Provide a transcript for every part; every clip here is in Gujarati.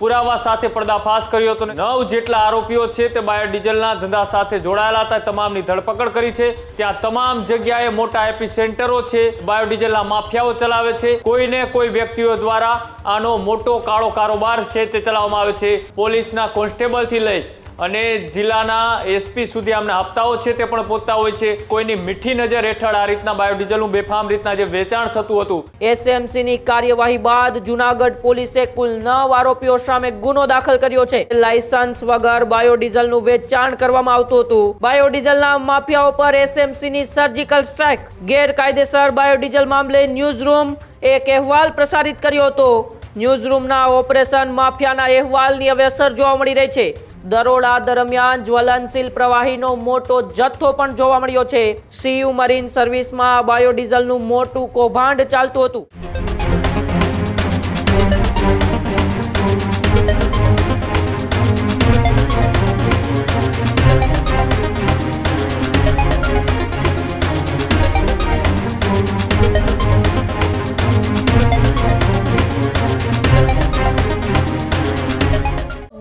પુરાવા સાથે પર્દાફાશ કર્યો હતો। 9 જેટલા આરોપીઓ છે તે બાયોડીઝલના ધંધા સાથે જોડાયેલા હતા। તમામની ધરપકડ કરી છે। ત્યાં તમામ જગ્યાએ મોટા એપિસેન્ટરો છે, બાયોડીઝલના માફિયાઓ ચલાવે છે। કોઈને કોઈ વ્યક્તિઓ દ્વારા આનો મોટો કાળો કારોબાર છે તે ચલાવવામાં આવે છે। પોલીસના કોન્સ્ટેબલથી લઈ અને જિલ્લાના એસપી સુધી આમના હપ્તાઓ છે તે પણ પહોંચતા હોય છે। કોઈની મીઠી નજર હેઠળ આ રીતના બાયોડીઝલનું બેફામ રીતના જે વેચાણ થતું હતું। એસએમસીની કાર્યવાહી બાદ જૂનાગઢ પોલીસે કુલ 9 આરોપીઓ સામે ગુનો દાખલ કર્યો છે। લાયસન્સ વગર બાયોડીઝલનું વેચાણ કરવામાં આવતું હતું। બાયોડીઝલના માફિયાઓ પર એસએમસીની સર્જિકલ સ્ટ્રાઇક। ગેરકાયદેસર બાયોડીઝલ મામલે ન્યૂઝરૂમ એક અહેવાલ પ્રસારિત કર્યો હતો। ન્યૂઝરૂમના ઓપરેશન માફિયાના અહેવાલની હવે અસર જોવા મળી રહી છે। દરોડા દરમિયાન જ્વલનશીલ પ્રવાહીનો મોટો જથ્થો પણ જોવા મળ્યો છે। સીયુ મરીન સર્વિસમાં બાયોડીઝલનું મોટું કૌભાંડ ચાલતું હતું।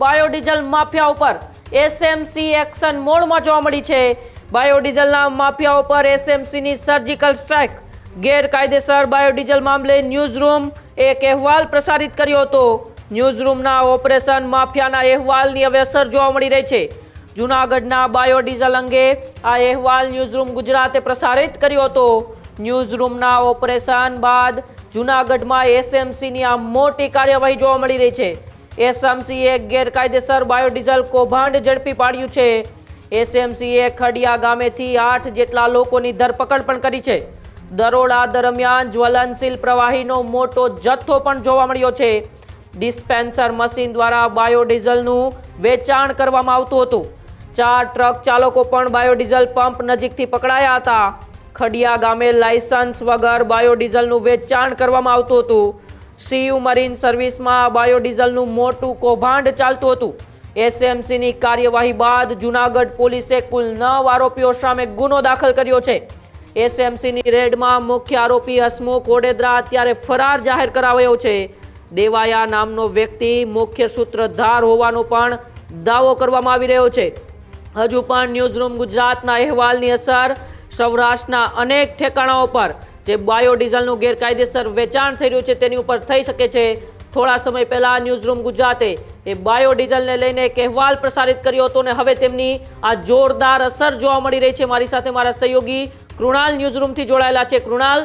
બાયોડીઝલ માફિયા ઉપર એસએમસી એક્શન મોડમાં જોવા મળી છે। બાયોડીઝલના માફિયાઓ પર એસએમસીની સર્જિકલ સ્ટ્રાઇક। ગેરકાયદેસર બાયોડીઝલ મામલે ન્યૂઝરૂમ એક અહેવાલ પ્રસારિત કર્યો હતો। ન્યૂઝરૂમના ઓપરેશન માફિયાના અહેવાલની હવે અસર જોવા મળી રહી છે। જૂનાગઢના બાયોડીઝલ અંગે આ અહેવાલ ન્યૂઝરૂમ ગુજરાતે પ્રસારિત કર્યો હતો। ન્યૂઝરૂમના ઓપરેશન બાદ જૂનાગઢમાં એસએમસીની આ મોટી કાર્યવાહી જોવા મળી રહી છે। એસએમસીએ ગેરકાયદેસર બાયોડીઝલ કૌભાંડ ઝડપી પાડ્યું છે। એસએમસીએ ખડિયા ગામેથી 8 જેટલા લોકોની ધરપકડ પણ કરી છે। દરોડા દરમિયાન જ્વલનશીલ પ્રવાહીનો મોટો જથ્થો પણ જોવા મળ્યો છે। ડિસ્પેન્સર મશીન દ્વારા બાયોડીઝલનું વેચાણ કરવામાં આવતું હતું। 4 ટ્રક ચાલકો પણ બાયોડીઝલ પંપ નજીકથી પકડાયા હતા। ખડિયા ગામે લાયસન્સ વગર બાયોડીઝલનું વેચાણ કરવામાં આવતું હતું। સીયુ મરીન સર્વિસમાં બાયોડીઝલનું મોટું કૌભાંડ ચાલતું હતું। એસએમસીની કાર્યવાહી બાદ જૂનાગઢ પોલીસે કુલ 9 આરોપીઓ સામે ગુનો દાખલ કર્યો છે। એસએમસીની રેડમાં મુખ્ય આરોપી હસમુખ ઓડેદરા અત્યારે ફરાર જાહેર કરાવાયો છે। દેવાયા નામનો વ્યક્તિ મુખ્ય સૂત્રધાર હોવાનો પણ દાવો કરવામાં આવી રહ્યો છે। હજુ પણ ન્યૂઝરૂમ ગુજરાતના અહેવાલની અસર સૌરાષ્ટ્રના અનેક ઠેકાણાઓ પર જે બાયોડીઝલનું ગેરકાયદેસર વેચાણ થઈ રહ્યું છે તેની ઉપર થઈ શકે છે। થોડા સમય પહેલા ન્યૂઝરૂમ ગુજરાતે એ બાયોડીઝલને લઈને એક અહેવાલ પ્રસારિત કર્યો હતો અને હવે તેમની આ જોરદાર અસર જોવા મળી રહી છે। મારી સાથે મારા સહયોગી કૃણાલ ન્યૂઝરૂમથી જોડાયેલા છે। કૃણાલ,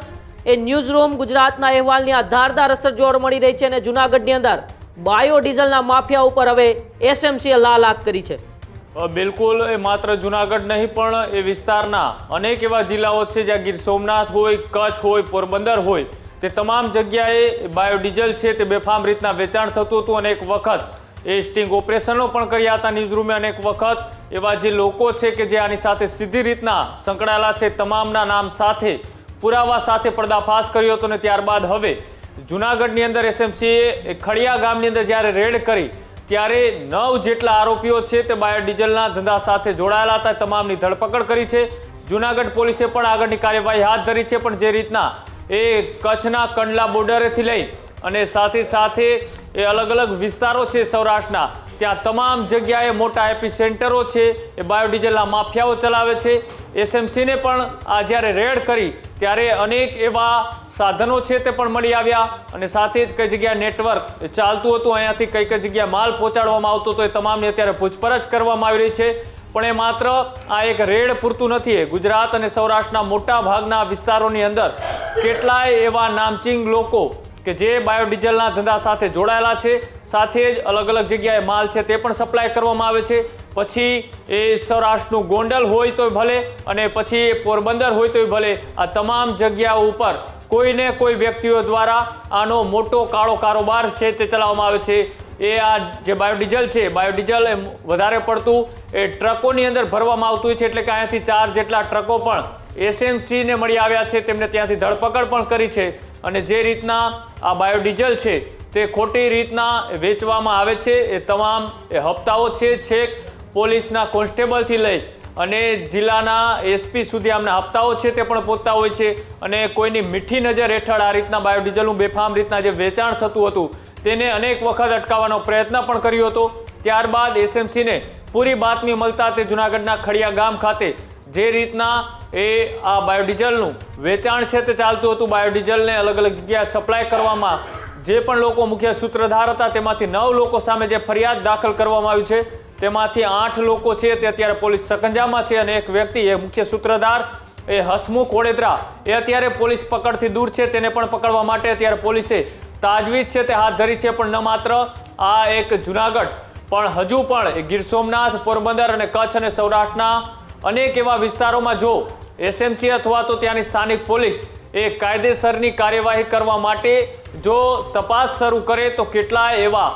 એ ન્યૂઝરૂમ ગુજરાતના અહેવાલની આ ધારદાર અસર જોવા મળી રહી છે અને જૂનાગઢની અંદર બાયોડીઝલના માફિયા ઉપર હવે એસએમસીએ લાલ આંખ કરી છે। બિલકુલ, એ માત્ર જૂનાગઢ નહીં પણ એ વિસ્તારના અનેક એવા જિલ્લાઓ છે જ્યાં ગીર સોમનાથ હોય, કચ્છ હોય, પોરબંદર હોય, તે તમામ જગ્યાએ બાયોડીઝલ છે તે બેફામ રીતના વેચાણ થતું હતું અને એક વખત એ સ્ટિંગ ઓપરેશનો પણ કર્યા હતા ન્યૂઝરૂમે। અનેક વખત એવા જે લોકો છે કે જે આની સાથે સીધી રીતના સંકળાયેલા છે તમામના નામ સાથે પુરાવા સાથે પર્દાફાશ કર્યો હતો અને ત્યારબાદ હવે જૂનાગઢની અંદર એસએમસીએ ખડિયા ગામની અંદર જ્યારે રેડ કરી ત્યારે 9 જેટલા આરોપીઓ છે તે બાયોડીઝલના ધંધા સાથે જોડાયેલા હતા। તમામની ધરપકડ કરી છે। જૂનાગઢ પોલીસે પણ આગળની કાર્યવાહી હાથ ધરી છે। પણ જે રીતના એ કચ્છના કંડલા બોર્ડરેથી લઈ અને સાથે એ અલગ અલગ વિસ્તારો છે સૌરાષ્ટ્રના, ત્યાં તમામ જગ્યાએ મોટા એપિસેન્ટરો છે એ બાયોડીઝલના માફિયાઓ ચલાવે છે। એસએમસીને પણ આ જ્યારે રેડ કરી ત્યારે અનેક એવા સાધનો છે તે પણ મળી આવ્યા અને સાથે જ કઈ જગ્યાએ નેટવર્ક ચાલતું હતું, અહીંયાથી કઈ જગ્યાએ માલ પહોંચાડવામાં આવતો હતો, એ તમામની અત્યારે પૂછપરછ કરવામાં આવી રહી છે। પણ એ માત્ર આ એક રેડ પૂરતું નથી। ગુજરાત અને સૌરાષ્ટ્રના મોટા ભાગના વિસ્તારોની અંદર કેટલાય એવા નામચીન લોકો કે જે બાયોડીઝલના ધંધા સાથે જોડાયેલા છે, સાથે જ અલગ અલગ જગ્યાએ માલ છે તે પણ સપ્લાય કરવામાં આવે છે। પછી એ સૌરાષ્ટ્રનું ગોંડલ હોય તોય ભલે અને પછી પોરબંદર હોય તોય ભલે, આ તમામ જગ્યાઓ ઉપર કોઈને કોઈ વ્યક્તિઓ દ્વારા આનો મોટો કાળો કારોબાર છે તે ચલાવવામાં આવે છે। એ આ જે બાયોડીઝલ છે, બાયોડીઝલ એ વધારે પડતું એ ટ્રકોની અંદર ભરવામાં આવતું હોય છે। એટલે કે અહીંયાથી 4 જેટલા ટ્રકો પણ એસએમસીને મળી આવ્યા છે, તેમને ત્યાંથી ધરપકડ પણ કરી છે। અને જે રીતના આ બાયોડીઝલ છે તે ખોટી રીતના વેચવામાં આવે છે, એ તમામ એ હપ્તાઓ છે છેક પોલીસના કોન્સ્ટેબલથી લઈ અને જિલ્લાના એસપી સુધી આમના હપ્તાઓ છે તે પણ પહોંચતા હોય છે અને કોઈની મીઠી નજર હેઠળ આ રીતના બાયોડીઝલનું બેફામ રીતના જે વેચાણ થતું હતું તેને અનેક વખત અટકાવવાનો પ્રયત્ન પણ કર્યો હતો। ત્યારબાદ એસએમસીને પૂરી બાતમી મળતા તે જૂનાગઢના ખડિયા ગામ ખાતે જે રીતના આ બાયોડીઝલનું વેચાણ છે તે ચાલતું હતું, બાયોડીઝલને અલગ અલગ જગ્યાએ સપ્લાય કરવામાં જે પણ લોકો મુખ્ય સૂત્રધાર હતા તેમાંથી 9 લોકો સામે જે ફરિયાદ દાખલ કરવામાં આવી છે તેમાંથી 8 લોકો છે તે અત્યારે પોલીસ સકંજામાં છે અને એક વ્યક્તિ એ મુખ્ય સૂત્રધાર એ હસમુખ ઓડેદરા એ અત્યારે પોલીસ પકડથી દૂર છે, તેને પણ પકડવા માટે અત્યારે પોલીસે તાજવીજ છે તે હાથ ધરી છે। પણ ન માત્ર આ એક જૂનાગઢ પણ હજુ પણ ગીર સોમનાથ, પોરબંદર અને કચ્છ અને સૌરાષ્ટ્રના અનેક એવા વિસ્તારોમાં જો એસએમસી અથવા તો ત્યાંની સ્થાનિક પોલીસ એ કાયદેસરની કાર્યવાહી કરવા માટે જો તપાસ શરૂ કરે તો કેટલાય એવા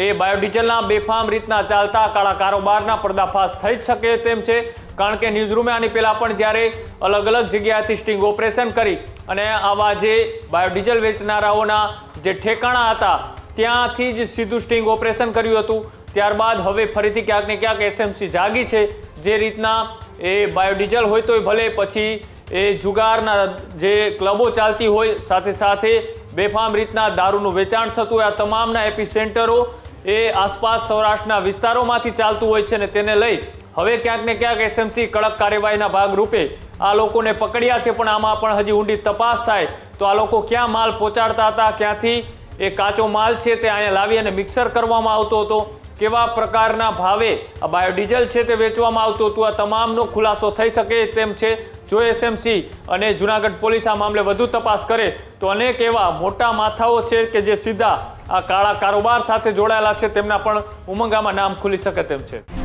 એ બાયોડીઝલના બેફામ રીતના ચાલતા કાળા કારોબારના પર્દાફાશ થઈ શકે તેમ છે। કારણ કે ન્યૂઝરૂમે આની પહેલાં પણ જ્યારે અલગ અલગ જગ્યાએથી સ્ટિંગ ઓપરેશન કરી અને આવા જે બાયોડીઝલ વેચનારાઓના જે ઠેકાણા હતા ત્યાંથી જ સીધું સ્ટિંગ ઓપરેશન કર્યું હતું। ત્યારબાદ હવે ફરીથી ક્યાંક ને ક્યાંક એસએમસી જાગી છે। જે રીતના એ બાયોડીઝલ હોય તોય ભલે, પછી એ જુગારના જે ક્લબો ચાલતી હોય, સાથે સાથે બેફામ રીતના દારૂનું વેચાણ થતું હોય, આ તમામના એપિસેન્ટરો એ આસપાસ સૌરાષ્ટ્રના વિસ્તારોમાંથી ચાલતું હોય છે ને તેને લઈ હવે ક્યાંક ને ક્યાંક એસએમસી કડક કાર્યવાહીના ભાગરૂપે આ લોકોને પકડ્યા છે। પણ આમાં પણ હજી ઊંડી તપાસ થાય તો આ લોકો ક્યાં માલ પહોંચાડતા હતા, ક્યાંથી એ કાચો માલ છે તે અહીંયા લાવી અને મિક્સર કરવામાં આવતો હતો, કેવા પ્રકારના ભાવે આ બાયોડીઝલ છે તે વેચવામાં આવતું હતું, આ તમામનો ખુલાસો થઈ શકે તેમ છે। જો એસએમસી અને જૂનાગઢ પોલીસ આ મામલે વધુ તપાસ કરે તો અનેક એવા મોટા માથાઓ છે કે જે સીધા આ કાળા કારોબાર સાથે જોડાયેલા છે તેમના પણ ઉમંગામાં નામ ખુલી શકે તેમ છે।